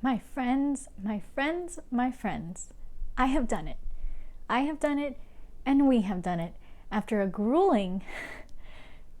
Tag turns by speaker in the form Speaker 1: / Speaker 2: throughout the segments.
Speaker 1: My friends, my friends, my friends, I have done it. I have done it, and we have done it. After a grueling,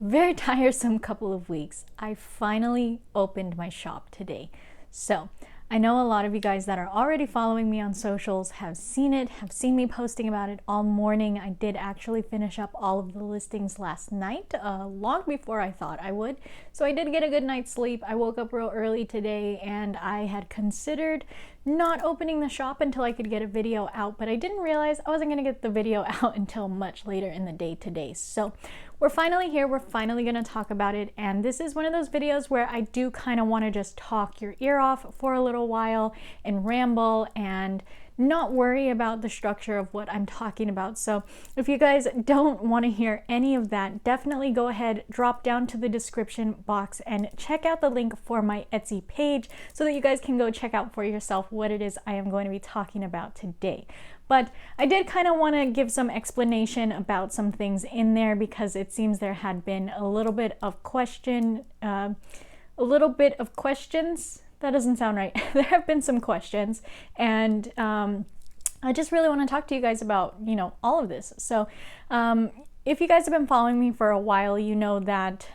Speaker 1: very tiresome couple of weeks, I finally opened my shop today. So, I know a lot of you guys that are already following me on socials have seen it, have seen me posting about it all morning. I did actually finish up all of the listings last night, long before I thought I would. So I did get a good night's sleep. I woke up real early today and I had considered not opening the shop until I could get a video out, but I didn't realize I wasn't gonna get the video out until much later in the day today. So we're finally here, we're finally gonna talk about it, and this is one of those videos where I do kind of want to just talk your ear off for a little while and ramble and not worry about the structure of what I'm talking about. So if you guys don't want to hear any of that, definitely go ahead, drop down to the description box and check out the link for my Etsy page so that you guys can go check out for yourself what it is I am going to be talking about today. But I did kind of want to give some explanation about some things in there because it seems there had been a little bit of questions. That doesn't sound right. There have been some questions, and I just really want to talk to you guys about, all of this. So if you guys have been following me for a while, you know that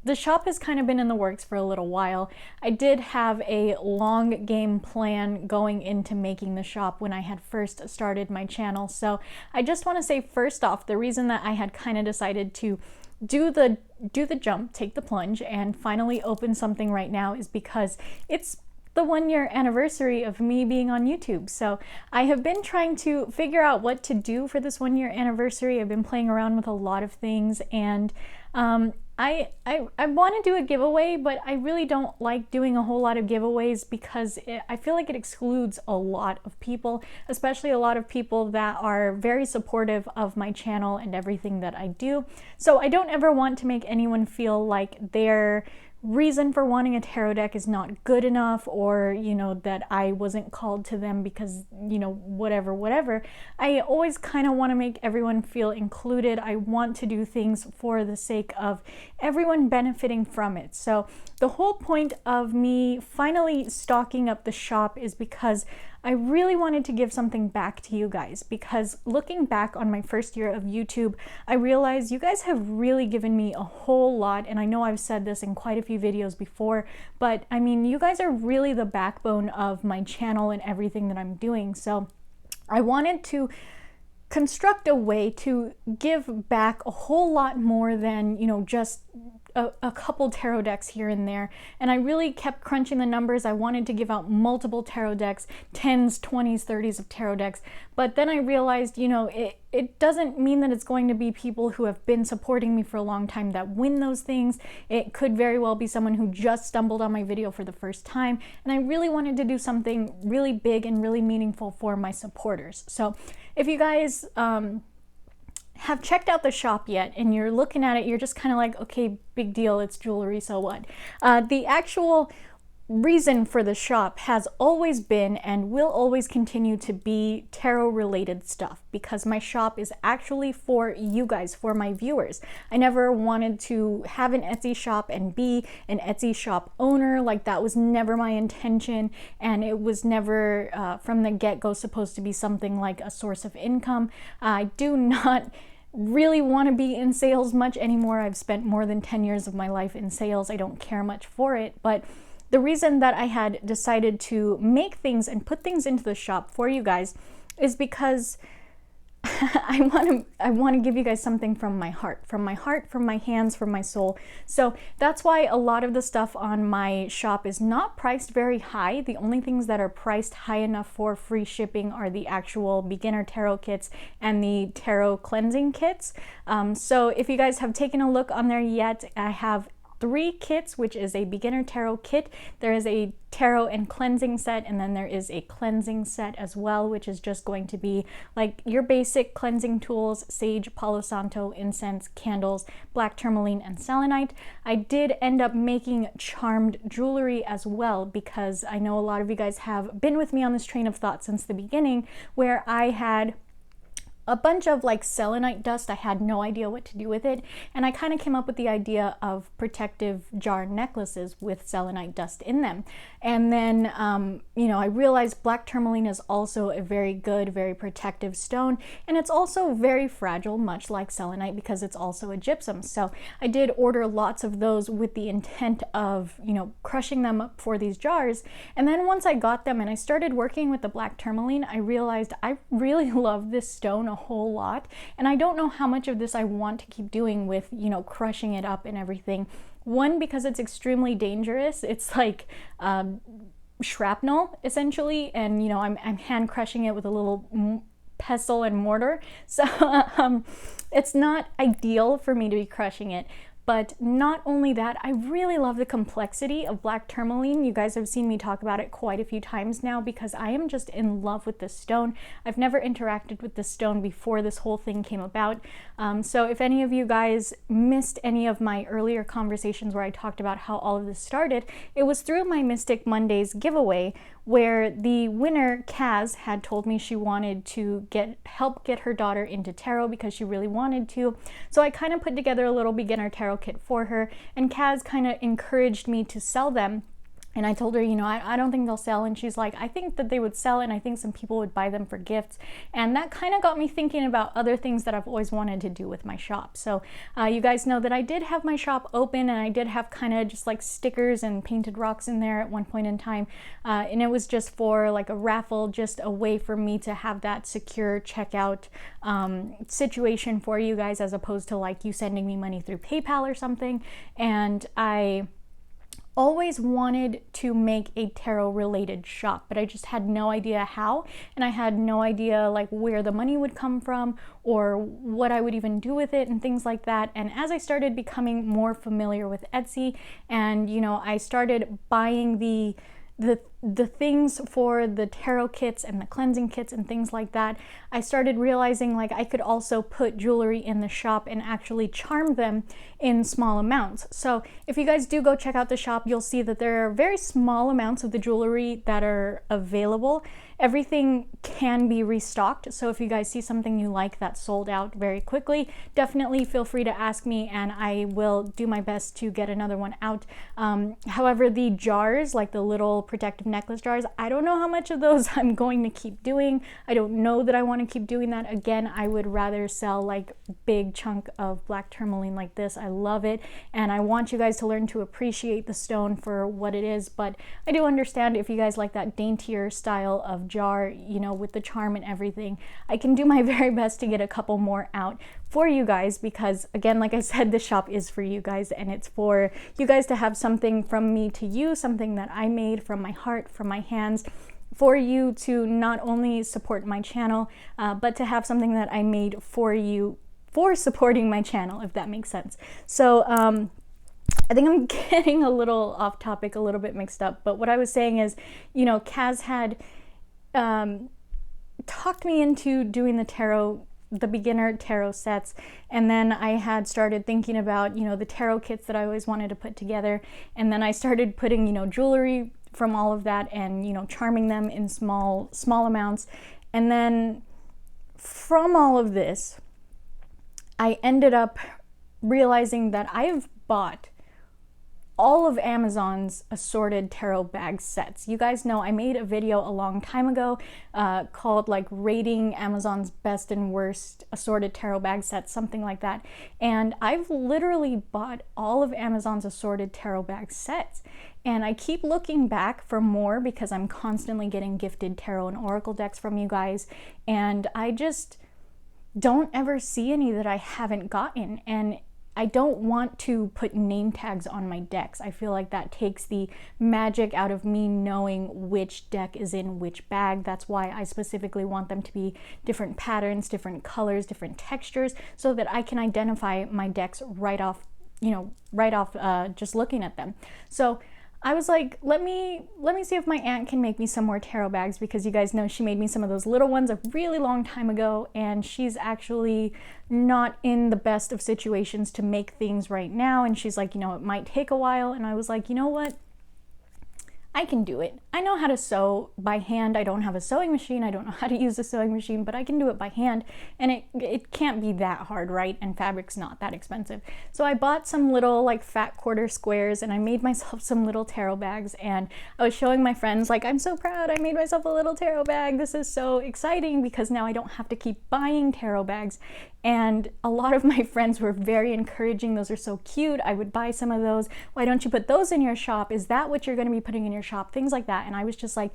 Speaker 1: the shop has kind of been in the works for a little while. I did have a long game plan going into making the shop when I had first started my channel. So I just want to say first off, the reason that I had kind of decided to do the jump, take the plunge, and finally open something right now is because it's the 1-year anniversary of me being on YouTube. So I have been trying to figure out what to do for this 1-year anniversary. I've been playing around with a lot of things, and I want to do a giveaway, but I really don't like doing a whole lot of giveaways because I feel like it excludes a lot of people, especially a lot of people that are very supportive of my channel and everything that I do. So I don't ever want to make anyone feel like their reason for wanting a tarot deck is not good enough, or that I wasn't called to them because whatever. I always kind of want to make everyone feel included. I want to do things for the sake of everyone benefiting from it. So the whole point of me finally stocking up the shop is because I really wanted to give something back to you guys, because looking back on my first year of YouTube, I realized you guys have really given me a whole lot, and I know I've said this in quite a few videos before, but I mean, you guys are really the backbone of my channel and everything that I'm doing. So I wanted to construct a way to give back a whole lot more than, just a couple tarot decks here and there. And I really kept crunching the numbers. I wanted to give out multiple tarot decks, 10s, 20s, 30s of tarot decks. But then I realized, it doesn't mean that it's going to be people who have been supporting me for a long time that win those things. It could very well be someone who just stumbled on my video for the first time. And I really wanted to do something really big and really meaningful for my supporters. So if you guys have checked out the shop yet and you're looking at it, you're just kind of like, okay, big deal, it's jewelry, so what? The actual reason for the shop has always been and will always continue to be tarot related stuff, because my shop is actually for you guys, for my viewers. I never wanted to have an Etsy shop and be an Etsy shop owner. Like, that was never my intention, and it was never from the get-go supposed to be something like a source of income. I do not really want to be in sales much anymore. I've spent more than 10 years of my life in sales. I don't care much for it, but the reason that I had decided to make things and put things into the shop for you guys is because I want to give you guys something from my heart, from my hands, from my soul. So that's why a lot of the stuff on my shop is not priced very high. The only things that are priced high enough for free shipping are the actual beginner tarot kits and the tarot cleansing kits. So if you guys have taken a look on there yet, I have 3 kits, which is a beginner tarot kit. There is a tarot and cleansing set, and then there is a cleansing set as well, which is just going to be like your basic cleansing tools: sage, palo santo, incense, candles, black tourmaline, and selenite. I did end up making charmed jewelry as well, because I know a lot of you guys have been with me on this train of thought since the beginning, where I had a bunch of like selenite dust. I had no idea what to do with it, and I kind of came up with the idea of protective jar necklaces with selenite dust in them. And then you know, I realized black tourmaline is also a very good, very protective stone, and it's also very fragile, much like selenite, because it's also a gypsum. So I did order lots of those with the intent of, you know, crushing them up for these jars. And then once I got them and I started working with the black tourmaline, I realized I really love this stone a whole lot, and I don't know how much of this I want to keep doing with, you know, crushing it up and everything. One, because it's extremely dangerous. It's like shrapnel essentially, and you know, I'm hand crushing it with a little pestle and mortar, so it's not ideal for me to be crushing it. But not only that, I really love the complexity of black tourmaline. You guys have seen me talk about it quite a few times now because I am just in love with this stone. I've never interacted with this stone before this whole thing came about. So if any of you guys missed any of my earlier conversations where I talked about how all of this started, it was through my Mystic Mondays giveaway, where the winner, Kaz, had told me she wanted to help get her daughter into tarot because she really wanted to. So I kind of put together a little beginner tarot kit for her, and Kaz kind of encouraged me to sell them. And I told her, you know, I don't think they'll sell. And she's like, I think that they would sell, and I think some people would buy them for gifts. And that kind of got me thinking about other things that I've always wanted to do with my shop. So you guys know that I did have my shop open, and I did have kind of just like stickers and painted rocks in there at one point in time. And it was just for like a raffle, just a way for me to have that secure checkout situation for you guys, as opposed to like you sending me money through PayPal or something. And I always wanted to make a tarot related shop, but I just had no idea how, and I had no idea like where the money would come from or what I would even do with it and things like that. And as I started becoming more familiar with Etsy, and you know, I started buying the things for the tarot kits and the cleansing kits and things like that, I started realizing like I could also put jewelry in the shop and actually charm them in small amounts. So if you guys do go check out the shop, you'll see that there are very small amounts of the jewelry that are available. Everything can be restocked, so if you guys see something you like that's sold out very quickly, definitely feel free to ask me and I will do my best to get another one out. However, the jars, like the little protective necklace jars, I don't know how much of those I'm going to keep doing. I don't know that I want to keep doing that. Again, I would rather sell like big chunk of black tourmaline like this. I love it, and I want you guys to learn to appreciate the stone for what it is. But I do understand if you guys like that daintier style of jar, you know, with the charm and everything. I can do my very best to get a couple more out for you guys, because again, like I said, this shop is for you guys, and it's for you guys to have something from me to you, something that I made from my heart, from my hands, for you to not only support my channel, but to have something that I made for you for supporting my channel, if that makes sense. So I think I'm getting a little off topic, a little bit mixed up, but what I was saying is, you know, Kaz had talked me into doing the beginner tarot sets, and then I had started thinking about, you know, the tarot kits that I always wanted to put together, and then I started putting, you know, jewelry from all of that and, you know, charming them in small amounts. And then from all of this, I ended up realizing that I've bought all of Amazon's assorted tarot bag sets. You guys know I made a video a long time ago called like rating Amazon's best and worst assorted tarot bag sets, something like that. And I've literally bought all of Amazon's assorted tarot bag sets. And I keep looking back for more because I'm constantly getting gifted tarot and oracle decks from you guys. And I just don't ever see any that I haven't gotten. And I don't want to put name tags on my decks. I feel like that takes the magic out of me knowing which deck is in which bag. That's why I specifically want them to be different patterns, different colors, different textures, so that I can identify my decks right off, just looking at them. So I was like, let me see if my aunt can make me some more tarot bags, because you guys know she made me some of those little ones a really long time ago, and she's actually not in the best of situations to make things right now. And she's like, you know, it might take a while. And I was like, you know what? I can do it. I know how to sew by hand. I don't have a sewing machine. I don't know how to use a sewing machine, but I can do it by hand, and it can't be that hard, right? And fabric's not that expensive. So I bought some little like fat quarter squares, and I made myself some little tarot bags, and I was showing my friends like, I'm so proud, I made myself a little tarot bag. This is so exciting because now I don't have to keep buying tarot bags. And a lot of my friends were very encouraging. Those are so cute. I would buy some of those. Why don't you put those in your shop? Is that what you're going to be putting in your shop? Things like that. And I was just like,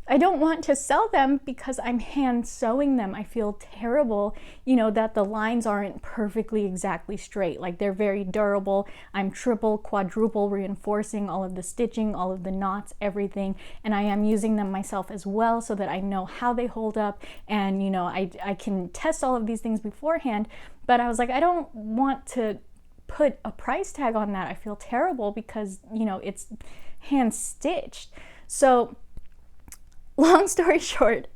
Speaker 1: I don't want to sell them because I'm hand sewing them. I feel terrible, you know, that the lines aren't perfectly exactly straight. Like, they're very durable. I'm triple, quadruple reinforcing all of the stitching, all of the knots, everything. And I am using them myself as well so that I know how they hold up. And, you know, I can test all of these things beforehand. But I was like, I don't want to put a price tag on that. I feel terrible because, you know, it's hand stitched. So long story short,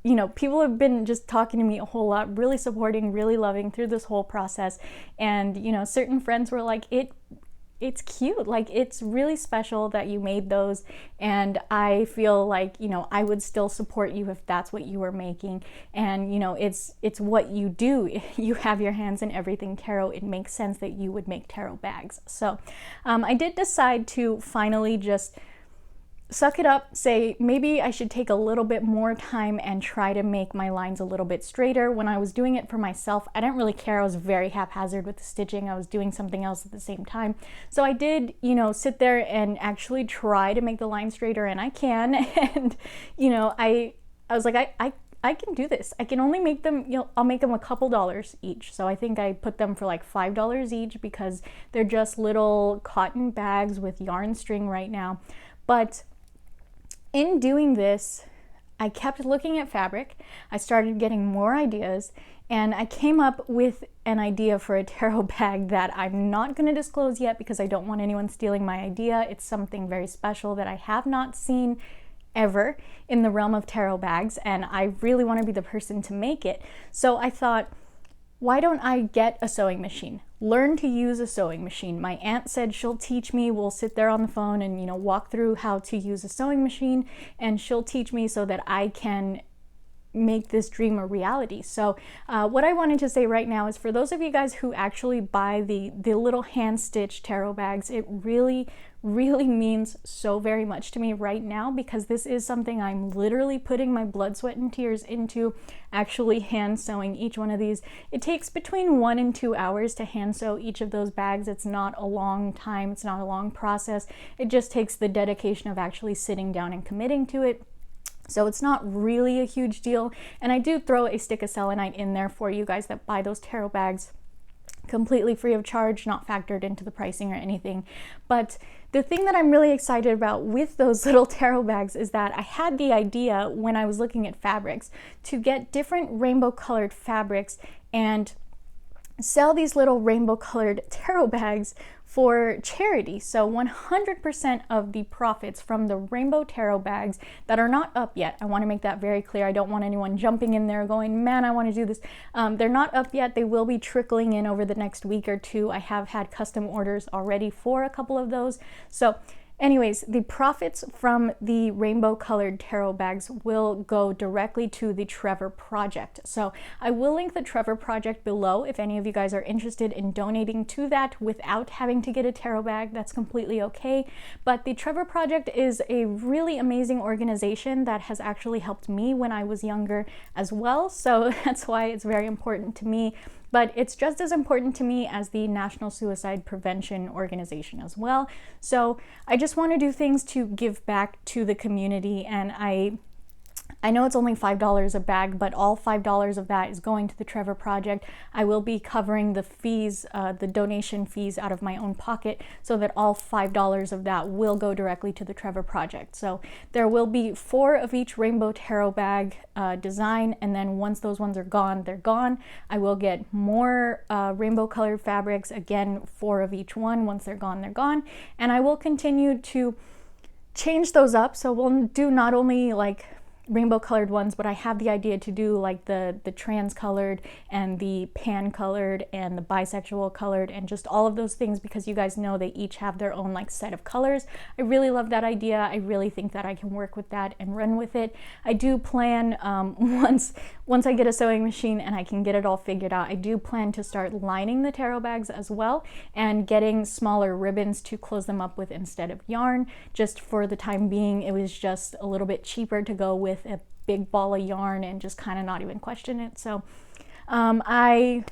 Speaker 1: you know, people have been just talking to me a whole lot, really supporting, really loving through this whole process. And, you know, certain friends were like, it's cute, like, it's really special that you made those. And I feel like, you know, I would still support you if that's what you were making. And, you know, it's what you do. You have your hands in everything tarot. It makes sense that you would make tarot bags. So I did decide to finally just suck it up, say maybe I should take a little bit more time and try to make my lines a little bit straighter. When I was doing it for myself, I didn't really care. I was very haphazard with the stitching. I was doing something else at the same time. So I did, you know, sit there and actually try to make the line straighter, and I can. And, you know, I was like, I can do this. I can only make them, you know, I'll make them a couple dollars each. So I think I put them for like $5 each because they're just little cotton bags with yarn string right now. But in doing this, I kept looking at fabric. I started getting more ideas, and I came up with an idea for a tarot bag that I'm not going to disclose yet because I don't want anyone stealing my idea. It's something very special that I have not seen ever in the realm of tarot bags, and I really want to be the person to make it. So I thought, why don't I get a sewing machine? Learn to use a sewing machine. My aunt said she'll teach me. We'll sit there on the phone and, you know, walk through how to use a sewing machine, and she'll teach me so that I can make this dream a reality. So what I wanted to say right now is, for those of you guys who actually buy the little hand-stitched tarot bags, it really means so very much to me right now, because this is something I'm literally putting my blood, sweat, and tears into, actually hand sewing each one of these. It takes between 1 and 2 hours to hand sew each of those bags. It's not a long time. It's not a long process. It just takes the dedication of actually sitting down and committing to it. So it's not really a huge deal. And I do throw a stick of selenite in there for you guys that buy those tarot bags, completely free of charge, not factored into the pricing or anything. But the thing that I'm really excited about with those little tarot bags is that I had the idea, when I was looking at fabrics, to get different rainbow colored fabrics and sell these little rainbow colored tarot bags for charity. So 100% of the profits from the rainbow tarot bags that are not up yet, I want to make that very clear. I don't want anyone jumping in there going, man, I want to do this. They're not up yet. They will be trickling in over the next week or two. I have had custom orders already for a couple of those. So anyways, the profits from the rainbow colored tarot bags will go directly to the Trevor Project. So I will link the Trevor Project below if any of you guys are interested in donating to that without having to get a tarot bag. That's completely okay. But the Trevor Project is a really amazing organization that has actually helped me when I was younger as well. So that's why it's very important to me. But it's just as important to me as the National Suicide Prevention Organization as well. So I just want to do things to give back to the community, and I know it's only $5 a bag, but all $5 of that is going to the Trevor Project. I will be covering the fees, the donation fees, out of my own pocket, so that all $5 of that will go directly to the Trevor Project. So there will be 4 of each rainbow tarot bag design, and then once those ones are gone, they're gone. I will get more rainbow colored fabrics, again, 4 of each one. Once they're gone, they're gone. And I will continue to change those up. So we'll do not only like rainbow colored ones, but I have the idea to do like the trans colored and the pan colored and the bisexual colored and just all of those things, because you guys know they each have their own like set of colors. I really love that idea. I really think that I can work with that and run with it. I do plan, once I get a sewing machine and I can get it all figured out, I do plan to start lining the tarot bags as well and getting smaller ribbons to close them up with instead of yarn. Just for the time being, it was just a little bit cheaper to go with a big ball of yarn and just kind of not even question it. So I'm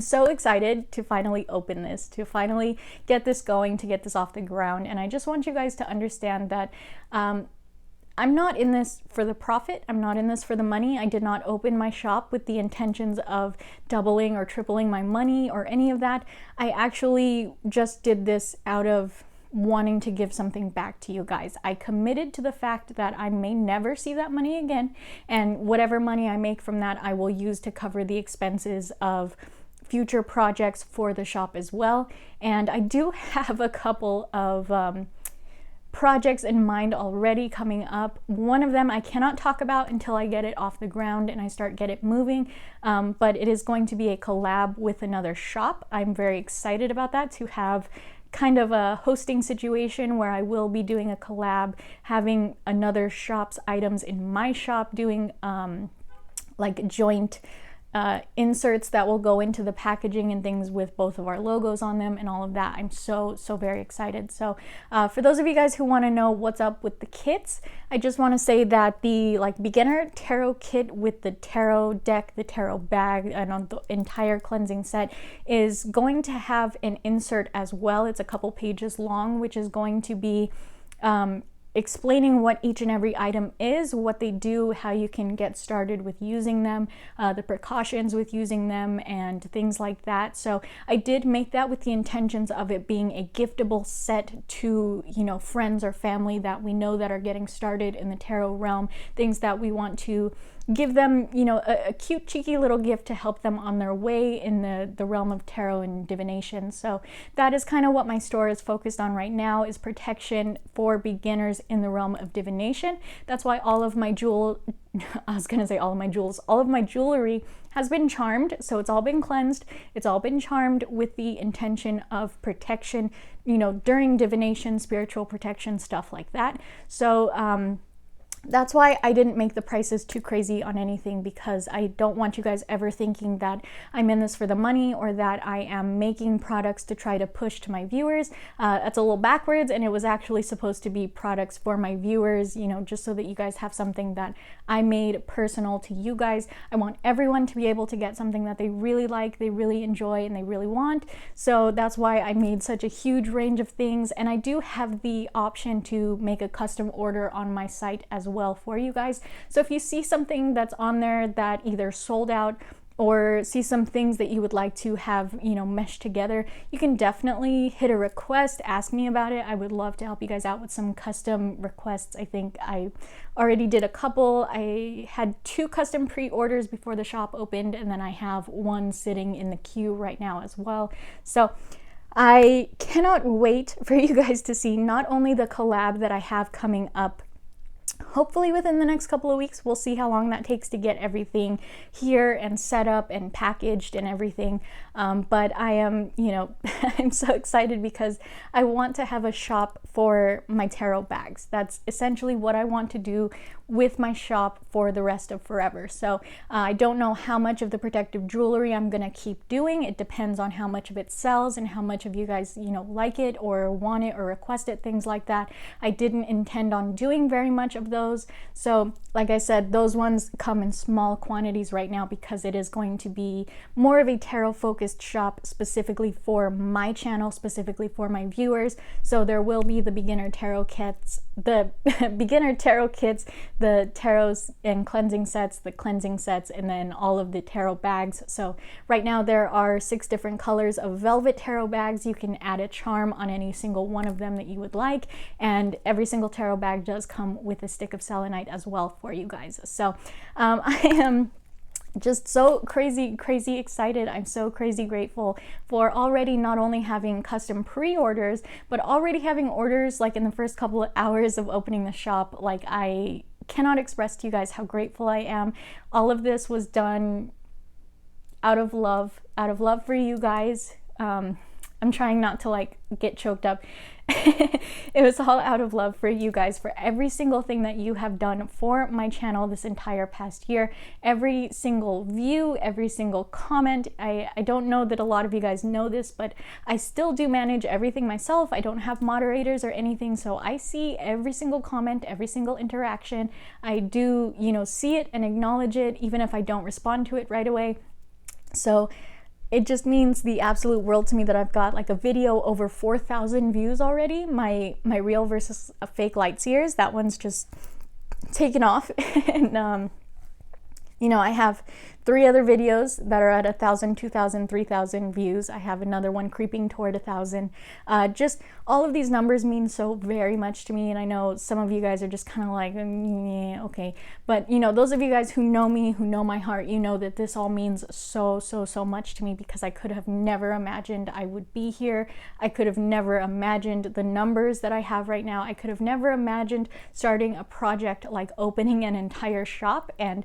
Speaker 1: so excited to finally open this, to finally get this going, to get this off the ground. And I just want you guys to understand that I'm not in this for the profit. I'm not in this for the money. I did not open my shop with the intentions of doubling or tripling my money or any of that. I actually just did this out of wanting to give something back to you guys. I committed to the fact that I may never see that money again, and whatever money I make from that I will use to cover the expenses of future projects for the shop as well. And I do have a couple of projects in mind already coming up. One of them I cannot talk about until I get it off the ground and I get it moving, but it is going to be a collab with another shop. I'm very excited about that, to have kind of a hosting situation where I will be doing a collab, having another shop's items in my shop, doing like joint inserts that will go into the packaging and things with both of our logos on them and all of that. I'm so very excited. So for those of you guys who want to know what's up with the kits, I just want to say that the like beginner tarot kit with the tarot deck, the tarot bag, and on the entire cleansing set is going to have an insert as well. It's a couple pages long, which is going to be explaining what each and every item is, what they do, how you can get started with using them, the precautions with using them, and things like that. So I did make that with the intentions of it being a giftable set to, you know, friends or family that we know that are getting started in the tarot realm, things that we want to give them, you know, a cute, cheeky little gift to help them on their way in the realm of tarot and divination. So that is kind of what my store is focused on right now, is protection for beginners in the realm of divination. That's why all of my all of my jewelry has been charmed. So it's all been cleansed. It's all been charmed with the intention of protection, you know, during divination, spiritual protection, stuff like that. So that's why I didn't make the prices too crazy on anything, because I don't want you guys ever thinking that I'm in this for the money or that I am making products to try to push to my viewers. That's a little backwards, and it was actually supposed to be products for my viewers, you know, just so that you guys have something that I made personal to you guys. I want everyone to be able to get something that they really like, they really enjoy, and they really want. So that's why I made such a huge range of things, and I do have the option to make a custom order on my site as well for you guys. So if you see something that's on there that either sold out or see some things that you would like to have, you know, meshed together, you can definitely hit a request, ask me about it. I would love to help you guys out with some custom requests. I think I already did a couple. I had 2 custom pre-orders before the shop opened, and then I have 1 sitting in the queue right now as well. So I cannot wait for you guys to see not only the collab that I have coming up hopefully within the next couple of weeks. We'll see how long that takes to get everything here and set up and packaged and everything. But I am, you know, I'm so excited because I want to have a shop for my tarot bags. That's essentially what I want to do with my shop for the rest of forever. So I don't know how much of the protective jewelry I'm gonna keep doing. It depends on how much of it sells and how much of you guys, you know, like it or want it or request it, things like that. I didn't intend on doing very much of those. So like I said, those ones come in small quantities right now because it is going to be more of a tarot focused shop specifically for my channel, specifically for my viewers. So there will be the beginner tarot kits, the beginner tarot kits, the tarots and cleansing sets, the cleansing sets, and then all of the tarot bags. So right now there are 6 different colors of velvet tarot bags. You can add a charm on any single one of them that you would like, and every single tarot bag does come with a stick of selenite as well for you guys. So I am just so crazy excited. I'm so crazy grateful for already not only having custom pre-orders, but already having orders like in the first couple of hours of opening the shop. Like, I cannot express to you guys how grateful I am. All of this was done out of love for you guys. I'm trying not to like get choked up. It was all out of love for you guys, for every single thing that you have done for my channel this entire past year, every single view, every single comment. I don't know that a lot of you guys know this, but I still do manage everything myself. I don't have moderators or anything, so I see every single comment, every single interaction. I do, you know, see it and acknowledge it, even if I don't respond to it right away. So it just means the absolute world to me that I've got like a video over 4,000 views already. My real versus a fake lightseers, that one's just taken off. And you know, I have 3 other videos that are at 1,000, 2,000, 3,000 views. I have another one creeping toward 1,000. Just all of these numbers mean so very much to me, and I know some of you guys are just kind of like, yeah, okay. But you know, those of you guys who know me, who know my heart, you know that this all means so much to me, because I could have never imagined I would be here. I could have never imagined the numbers that I have right now. I could have never imagined starting a project like opening an entire shop and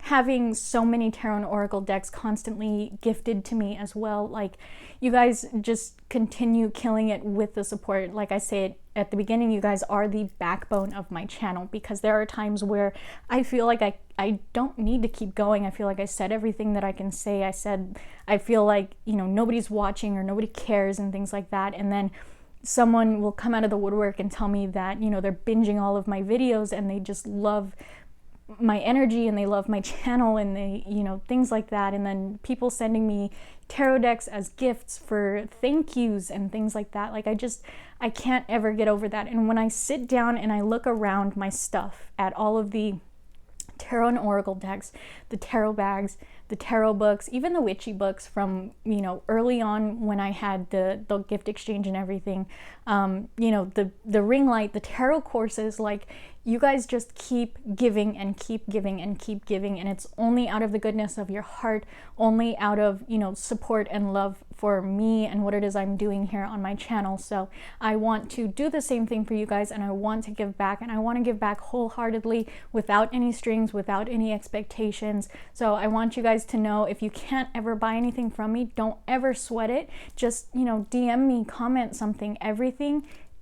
Speaker 1: having so many tarot and oracle decks constantly gifted to me as well. Like, you guys just continue killing it with the support. Like I said at the beginning, you guys are the backbone of my channel, because there are times where I feel like I don't need to keep going. I feel like I said everything that I can say. I feel like, you know, nobody's watching or nobody cares and things like that. And then someone will come out of the woodwork and tell me that, you know, they're binging all of my videos and they just love my energy and they love my channel and they, you know, things like that. And then people sending me tarot decks as gifts for thank yous and things like that. Like, I can't ever get over that. And when I sit down and I look around my stuff at all of the tarot and oracle decks, the tarot bags, the tarot books, even the witchy books from, you know, early on when I had the gift exchange and everything, you know, the ring light, the tarot courses, like, you guys just keep giving and keep giving and keep giving, and it's only out of the goodness of your heart, only out of, you know, support and love for me and what it is I'm doing here on my channel. So I want to do the same thing for you guys, and I want to give back, and I want to give back wholeheartedly, without any strings, without any expectations. So I want you guys to know, if you can't ever buy anything from me, don't ever sweat it. Just, you know, DM me, comment something.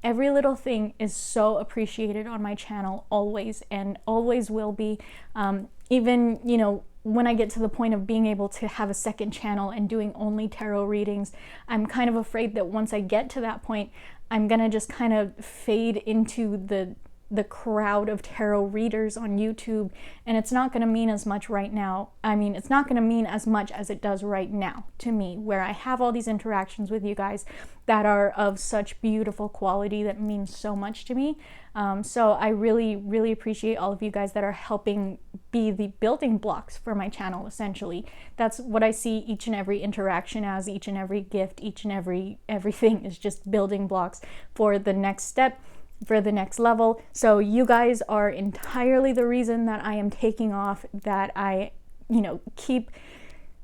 Speaker 1: Every little thing is so appreciated on my channel, always, and always will be. Even, you know, when I get to the point of being able to have a second channel and doing only tarot readings, I'm kind of afraid that once I get to that point, I'm gonna just kind of fade into the crowd of tarot readers on YouTube, and it's not going to mean as much right now. I mean, it's not going to mean as much as it does right now to me, where I have all these interactions with you guys that are of such beautiful quality that means so much to me. So I really appreciate all of you guys that are helping be the building blocks for my channel, essentially. That's what I see each and every interaction as, each and every gift, each and everything is just building blocks for the next step, for the next level. So you guys are entirely the reason that I am taking off, that I, you know, keep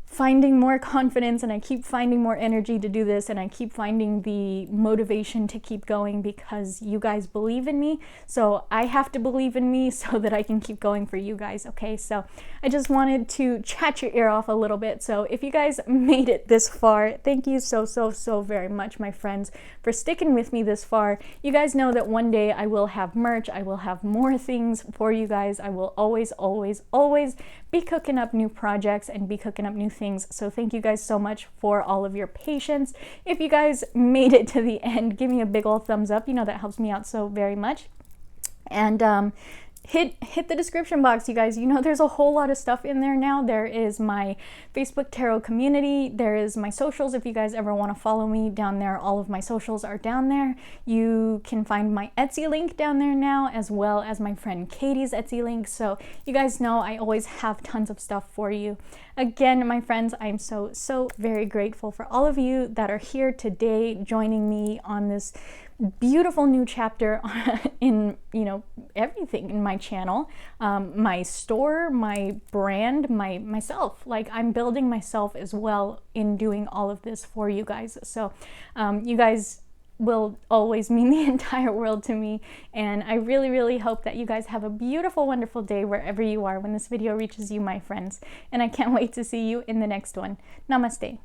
Speaker 1: finding more confidence, and I keep finding more energy to do this, and I keep finding the motivation to keep going, because you guys believe in me. So I have to believe in me so that I can keep going for you guys. Okay, so I just wanted to chat your ear off a little bit. So if you guys made it this far, thank you so very much, my friends, for sticking with me this far. You guys know that one day I will have merch, I will have more things for you guys. I will always be cooking up new projects and be cooking up new things. So thank you guys so much for all of your patience. If you guys made it to the end, give me a big old thumbs up. You know, that helps me out so very much. And hit the description box, you guys. You know, there's a whole lot of stuff in there now. There is my Facebook tarot community, there is my socials. If you guys ever want to follow me down there, all of my socials are down there. You can find my Etsy link down there now, as well as my friend Katie's Etsy link. So you guys know I always have tons of stuff for you. Again, my friends, I'm so very grateful for all of you that are here today joining me on this beautiful new chapter in, you know, everything in my channel, my store, my brand, myself. Like, I'm building myself as well in doing all of this for you guys. So you guys will always mean the entire world to me, and I really, really hope that you guys have a beautiful, wonderful day wherever you are when this video reaches you, my friends, and I can't wait to see you in the next one. Namaste.